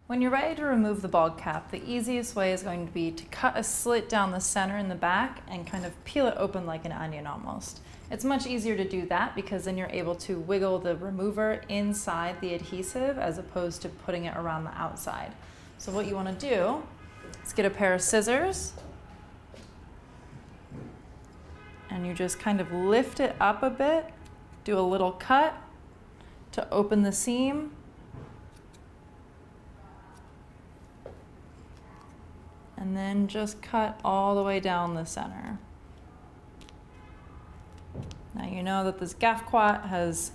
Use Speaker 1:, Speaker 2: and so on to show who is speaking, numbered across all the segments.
Speaker 1: When you're ready to remove the bald cap, the easiest way is going to be to cut a slit down the center in the back and kind of peel it open like an onion almost. It's much easier to do that because then you're able to wiggle the remover inside the adhesive as opposed to putting it around the outside. So what you want to do is get a pair of scissors and you just kind of lift it up a bit, do a little cut to open the seam. And then just cut all the way down the center. Now you know that this gaff-quat has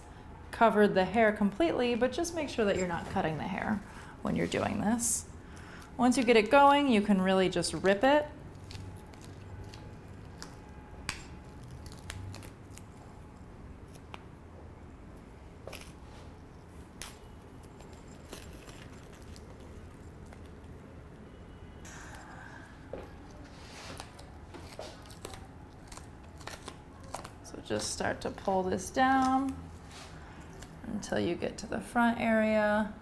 Speaker 1: covered the hair completely, but just make sure that you're not cutting the hair when you're doing this. Once you get it going, you can really just rip it. So just start to pull this down until you get to the front area.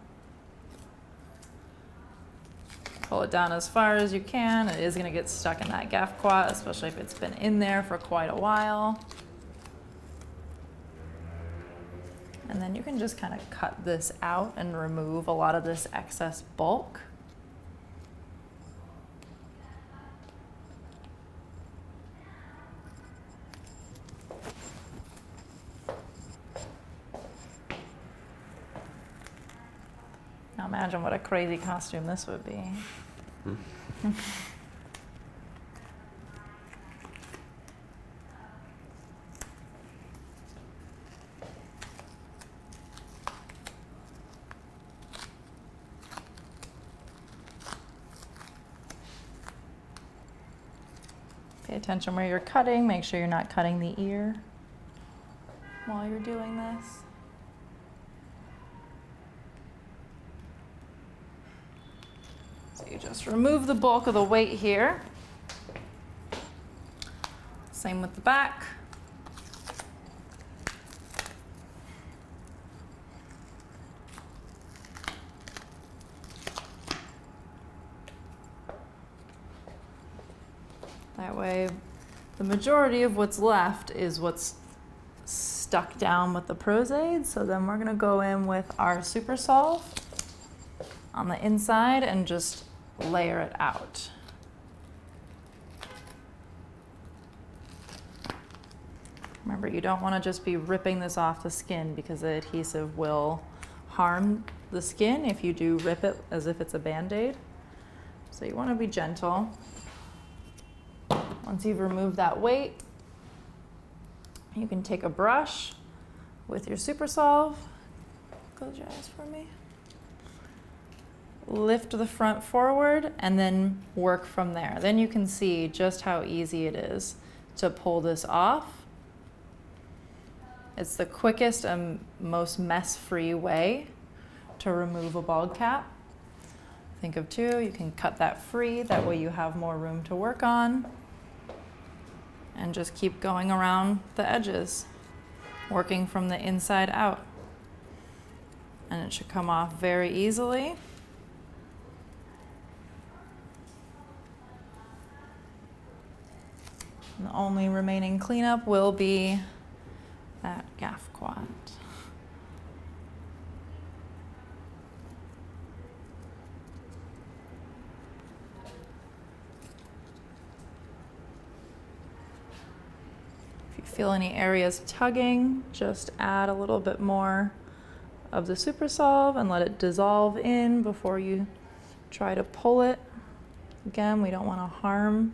Speaker 1: Pull it down as far as you can. It is going to get stuck in that gaff-quat, especially if it's been in there for quite a while. And then you can just kind of cut this out and remove a lot of this excess bulk. Now imagine what a crazy costume this would be. Pay attention where you're cutting. Make sure you're not cutting the ear while you're doing this. So you just remove the bulk of the weight here. Same with the back. That way, the majority of what's left is what's stuck down with the Pros-Aid. So then we're gonna go in with our Super Solve on the inside and just layer it out. Remember, you don't want to just be ripping this off the skin because the adhesive will harm the skin if you do rip it as if it's a Band-Aid. So you want to be gentle. Once you've removed that weight, you can take a brush with your Super Solve. Close your eyes for me. Lift the front forward and then work from there. Then you can see just how easy it is to pull this off. It's the quickest and most mess-free way to remove a bald cap. Think of two, you can cut that free, that way you have more room to work on. And just keep going around the edges, working from the inside out. And it should come off very easily. And the only remaining cleanup will be that gaff-quat. If you feel any areas tugging, just add a little bit more of the Super Solve and let it dissolve in before you try to pull it. Again, we don't want to harm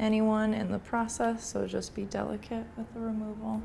Speaker 1: anyone in the process, so just be delicate with the removal.